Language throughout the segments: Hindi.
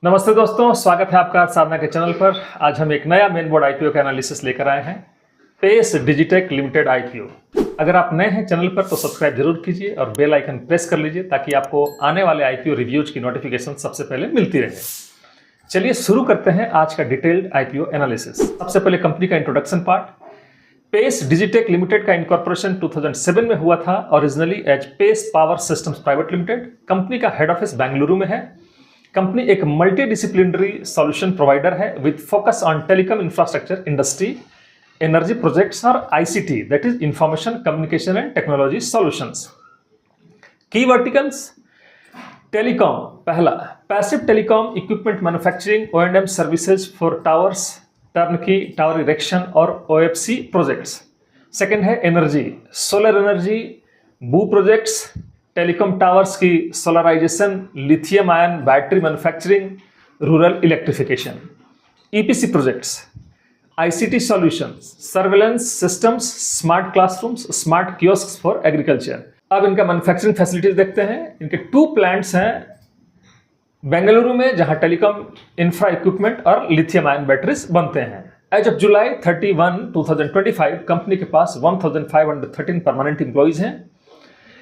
नमस्ते दोस्तों, स्वागत है आपका साधना के चैनल पर। आज हम एक नया मेन बोर्ड आईपीओ का एनालिसिस लेकर आए हैं, पेस डिजिटेक लिमिटेड आईपीओ। अगर आप नए हैं चैनल पर तो सब्सक्राइब जरूर कीजिए और बेल आइकन प्रेस कर लीजिए ताकि आपको आने वाले आईपीओ रिव्यूज की नोटिफिकेशन सबसे पहले मिलती रहे। चलिए शुरू करते हैं आज का डिटेल्ड आईपीओ एनालिसिस। सबसे पहले कंपनी का introduction part. Pace Digitek Limited का इनकॉर्पोरेशन 2007 में हुआ था, originally as Pace Power Systems Private Limited. Company का हेड ऑफिस बेंगलुरु में है। कंपनी एक मल्टी डिसिप्लिनरी सॉल्यूशन प्रोवाइडर है with focus on telecom infrastructure industry, energy projects और ICT, that is information communication and technology solutions. की वर्टिकल्स, टेलीकॉम पहला, passive telecom equipment manufacturing, O&M services for towers, turnkey tower erection और OFC प्रोजेक्ट्स। सेकेंड है एनर्जी, सोलर एनर्जी, बू प्रोजेक्ट्स, टेलीकॉम टावर्स की solarization, lithium ion battery manufacturing, rural electrification. EPC projects, ICT solutions, surveillance systems, smart classrooms, smart kiosk for agriculture. अब इनका मैन्युफैक्चरिंग फैसिलिटीज देखते हैं। इनके 2 प्लांट्स हैं बेंगलुरु में जहां टेलीकॉम इंफ्रा इक्विपमेंट और लिथियम आयन बैटरीज बनते हैं। एज ऑफ जुलाई 31, 2025 कंपनी के पास 1513 परमानेंट एम्प्लॉइज हैं।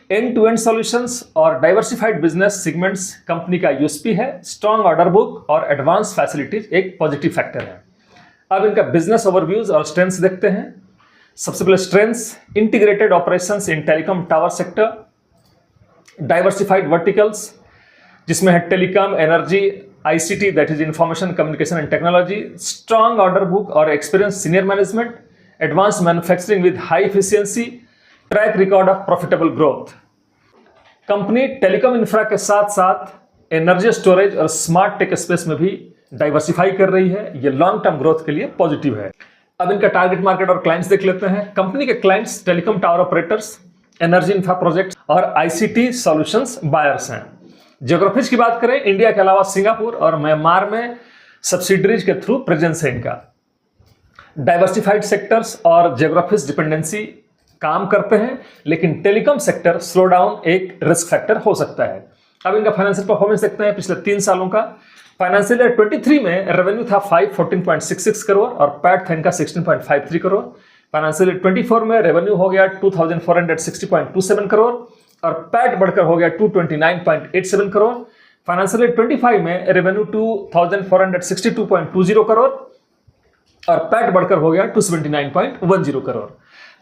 एंड टू एंड सॉल्यूशंस और डाइवर्सिफाइड बिजनेस सेगमेंट्स कंपनी का यूएसपी है। स्ट्रॉन्ग ऑर्डर बुक और एडवांस फैसिलिटीज एक पॉजिटिव फैक्टर है। अब इनका बिजनेस ओवरव्यूज और स्ट्रेंथ्स देखते हैं। सबसे पहले strengths, integrated operations in telecom tower sector, diversified verticals जिसमें है telecom, energy, ICT that is information communication and technology, strong order book और experience senior management, advance manufacturing with high efficiency, track record of profitable growth. Company telecom infra के साथ साथ एनर्जी स्टोरेज और स्मार्ट टेक स्पेस में भी डाइवर्सिफाई कर रही है। ये लॉन्ग टर्म ग्रोथ के लिए पॉजिटिव है। अब इनका टारगेट मार्केट और क्लाइंट्स देख लेते हैं। कंपनी के clients telecom tower operators, energy infra projects और आईसीटी सॉल्यूशंस बायर्स हैं। ज्योग्राफीज की बात करें, इंडिया के अलावा सिंगापुर और म्यांमार में सब्सिडरीज के थ्रू प्रेजेंस है इनका। डाइवर्सिफाइड सेक्टर्स और ज्योग्राफीज डिपेंडेंसी काम करते हैं, लेकिन टेलीकॉम सेक्टर स्लो डाउन एक रिस्क फैक्टर हो सकता है। अब इनका फाइनेंशियल परफॉर्मेंस देखते हैं पिछले 3 सालों का। फाइनेंशियल ईयर 23 में रेवेन्यू था 514.66 करोड़ और पैट था इनका 16.53 करोड़। फाइनेंशियल ईयर 24 में रेवेन्यू हो गया 2460.27 करोड़ और पैट बढ़कर हो गया 229.87 करोड़। फाइनेंशियल ईयर 25 में रेवेन्यू 2462.20 करोड़ और पैट बढ़कर हो गया 279.10 crore.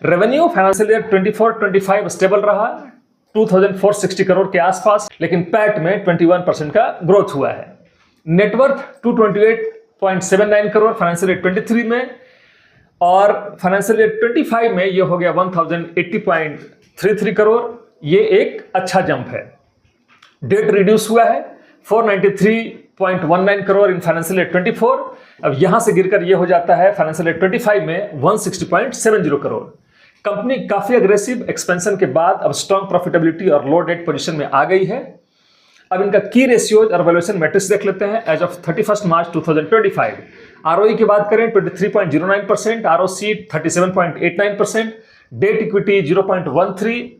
Revenue financial year 24-25 stable रहा 2460 करोड़ के आसपास, लेकिन पैट में 21% का ग्रोथ हुआ है। नेटवर्थ 228.79 करोड़ फाइनेंशियल ईयर 23 में और फाइनेंशियल ईयर 25 में ये हो गया 1080.33 करोड़। ये एक अच्छा जंप है। डेट रिड्यूस हुआ है 493.19 करोड़ इन फाइनेंशियल ईयर 24। अब यहां से गिरकर ये हो जाता है फाइनेंशियल ईयर 25 में 160.70 करोड़। कंपनी काफी अग्रेसिव एक्सपेंशन के बाद अब स्ट्रॉन्ग प्रॉफिटेबिलिटी और लो डेट पोजीशन में आ गई है। अब इनका की रेशियोज और वैल्यूएशन मैट्रिक्स देख लेते हैं। एज ऑफ 31 मार्च 2025 आरओई की बात करें 23.09%, ROC 37.89%, debt equity 0.13,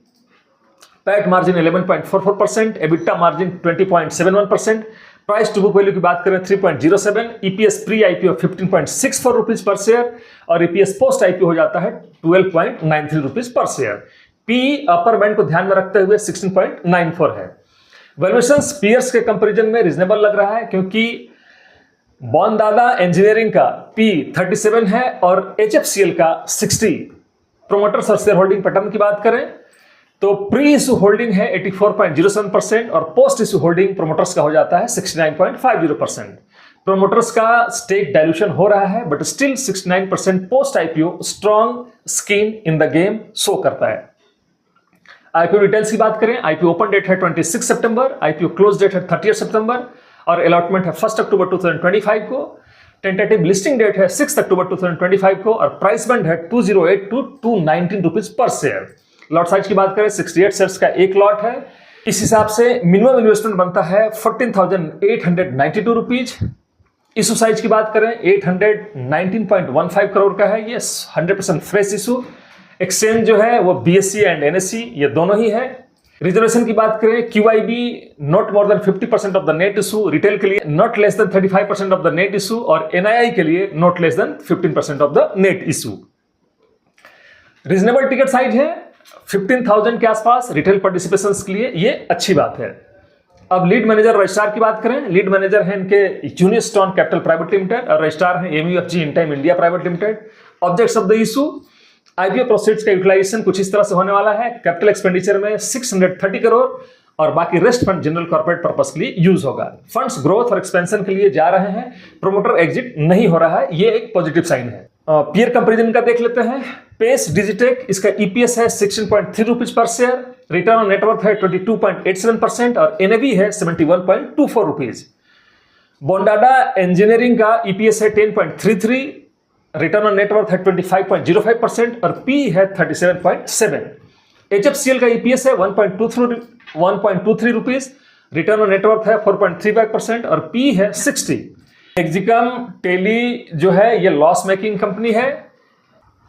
PAT margin 11.44%, EBITDA margin 20.71%, price to book value की बात करें 3.07, EPS pre IPO 15.64 rupees per share और ईपीएस पोस्ट आईपीओ हो जाता है 12.93 rupees per share. P upper band को ध्यान में रखते हुए 16.94 है। वैल्यूएशंस पीयर्स के कंपैरिजन में रीजनेबल लग रहा है क्योंकि बॉन्दादा इंजीनियरिंग का पी 37 है और एचएफसीएल का 60। प्रोमोटर्स और शेयर होल्डिंग पैटर्न की बात करें तो प्री इशू होल्डिंग है 84.07% और पोस्ट इशू होल्डिंग प्रोमोटर्स का हो जाता है 69.50%। प्रोमोटर्स का स्टेक डाइल्यूशन हो रहा है but still 69% post IPO strong skin in the game show करता है। आईपीओ डिटेल्स की बात करें, आईपीओ ओपन डेट है 26 सितंबर, आईपीओ क्लोज डेट है 30 सितंबर और अलॉटमेंट है 1 अक्टूबर 2025 को। टेंटेटिव लिस्टिंग डेट है 6 अक्टूबर 2025 को और प्राइस बैंड है 208 to 219 rupees per share. Lot size की बात करें 68 शेयर्स का एक लॉट है। इस हिसाब से मिनिमम इन्वेस्टमेंट बनता है 14,892 रुपीज। इशू साइज की बात करें 819.15 करोड़ का है। ये 100% फ्रेश इशू। एक्सचेंज जो है वो बीएसई एंड एनएसई ये दोनों ही है। रिजर्वेशन की बात करें, QIB not more than 50% of the net issue, retail के लिए not less than 35% of the net issue और NII के लिए not less than 15% of the net issue. Reasonable ticket size है 15,000 के आसपास रिटेल पार्टिसिपेशंस के लिए, ये अच्छी बात है। अब लीड मैनेजर रजिस्ट्रार की बात करें, लीड मैनेजर है इनके यूनिस्टॉन कैपिटल प्राइवेट लिमिटेड और रजिस्ट्रार है MUFG in time India private limited. Objects of the issue, IPO proceeds का यूटिलाइजेशन कुछ इस तरह से होने वाला है। कैपिटल एक्सपेंडिचर में 630 करोड़ और बाकी rest fund general corporate purpose के लिए यूज होगा। फंड्स ग्रोथ और एक्सपेंशन के लिए जा रहे हैं, प्रोमोटर एग्जिट नहीं हो रहा है, ये एक पॉजिटिव साइन है। पीयर कंपैरिजन का देख लेते हैं। पेस डिजिटेक, इसका EPS है 16.3 rupees per share, return on net worth है 22.87% और NAV है 71.24 रुपीज। बोंडाडा इंजीनियरिंग का EPS है 10.33, रिटर्न ऑन नेटवर्थ है 25.05% और P है 37.7। HFCL का EPS है 1.23 रुपीज, रिटर्न ऑन नेटवर्थ है 4.35% और P है 60। एक्जिकम टेली जो है ये लॉस मेकिंग कंपनी है।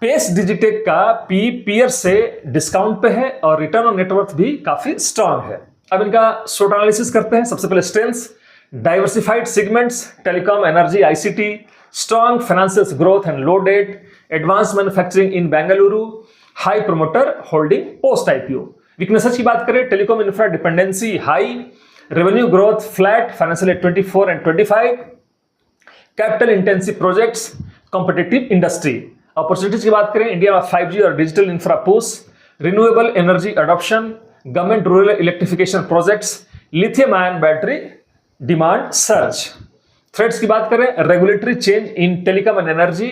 पेस डिजिटेक का P पीयर से डिस्काउंट पे है और रिटर्न ऑन नेटवर्थ भी काफी स्ट्रांग है। अब इनका शॉर्ट एनालिसिस करते हैं। सबसे पहले strengths, diversified segments, telecom, energy, ICT, strong financial growth and low debt, advance manufacturing in Bengaluru, high promoter holding post IPO। Weaknesses की बात करें, telecom infra dependency high, revenue growth flat, financial 24 and 25, capital intensive projects, competitive industry. Opportunities की बात करें, इंडिया में 5G और digital infra push, renewable energy adoption, government rural electrification projects, lithium ion battery demand surge. Threats की बात करें, regulatory change in telecom and energy,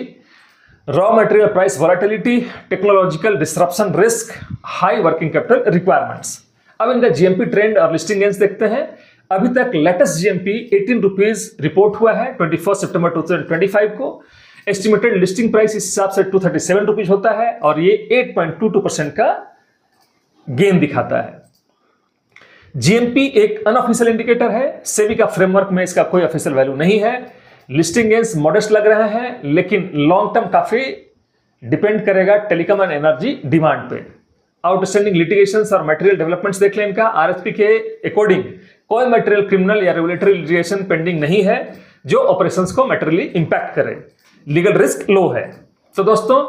raw material price volatility, technological disruption risk, high working capital requirements. अब इनका GMP ट्रेंड और लिस्टिंग गेंस देखते हैं। अभी तक लेटेस्ट GMP 18 रुपीज रिपोर्ट हुआ है 21 सितंबर 2025 को। एस्टिमेटेड लिस्टिंग प्राइस इस हिसाब से 237 रुपीज होता है और ये 8.22% का गेन दिखाता है। GMP एक अनऑफिशियल इंडिकेटर है, सेबी का फ्रेमवर्क में इसका कोई ऑफिशियल वैल्यू नहीं है। लिस्टिंग गेन्स मॉडेस्ट लग रहे हैं, लेकिन लॉन्ग टर्म काफी डिपेंड करेगा टेलीकॉम एंड एनर्जी डिमांड पे। आउटस्टैंडिंग लिटिगेशंस और मटेरियल डेवलपमेंट्स देख लें इनका। RFP के अकॉर्डिंग कोई मटेरियल क्रिमिनल या रेगुलेटरी लिटिगेशन पेंडिंग नहीं है जो ऑपरेशंस को मटेरियली इंपैक्ट करे। लीगल रिस्क लो है। तो दोस्तों,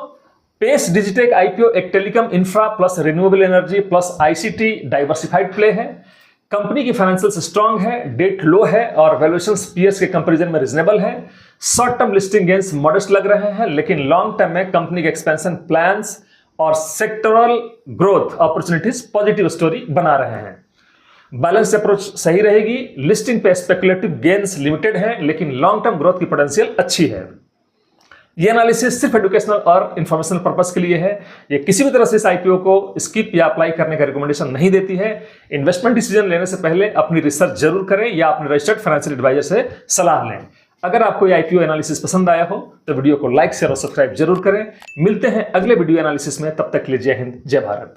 पेस डिजिटेक IPO एक telecom infra plus renewable energy plus ICT diversified play है। कंपनी की फाइनेंशियल स्ट्रांग है, डेट लो है और वैल्यूएशंस पीएस के कंपैरिजन में रीजनेबल है। Short term listing gains modest लग रहे हैं, लेकिन लॉन्ग टर्म में कंपनी के एक्सपेंशन प्लान्स और sectoral growth opportunities positive story बना रहे हैं। बैलेंस अप्रोच सही रहेगी। लिस्टिंग पे स्पेकुलेटिव गेन्स लिमिटेड है, लेकिन लॉन्ग टर्म ग्रोथ की पोटेंशियल अच्छी है। ये एनालिसिस सिर्फ एजुकेशनल और इंफॉर्मेशनल पर्पस के लिए है। ये किसी भी तरह से इस IPO को स्किप या अप्लाई करने का रिकमेंडेशन नहीं देती है। इन्वेस्टमेंट डिसीजन लेने से पहले अपनी रिसर्च जरूर करें या अपने रजिस्टर्ड फाइनेंशियल एडवाइजर से सलाह लें। अगर आपको ये IPO एनालिसिस पसंद आया हो तो वीडियो को लाइक, शेयर और सब्सक्राइब जरूर करें। मिलते हैं अगले वीडियो एनालिसिस में, तब तक के लिए जय हिंद, जय भारत।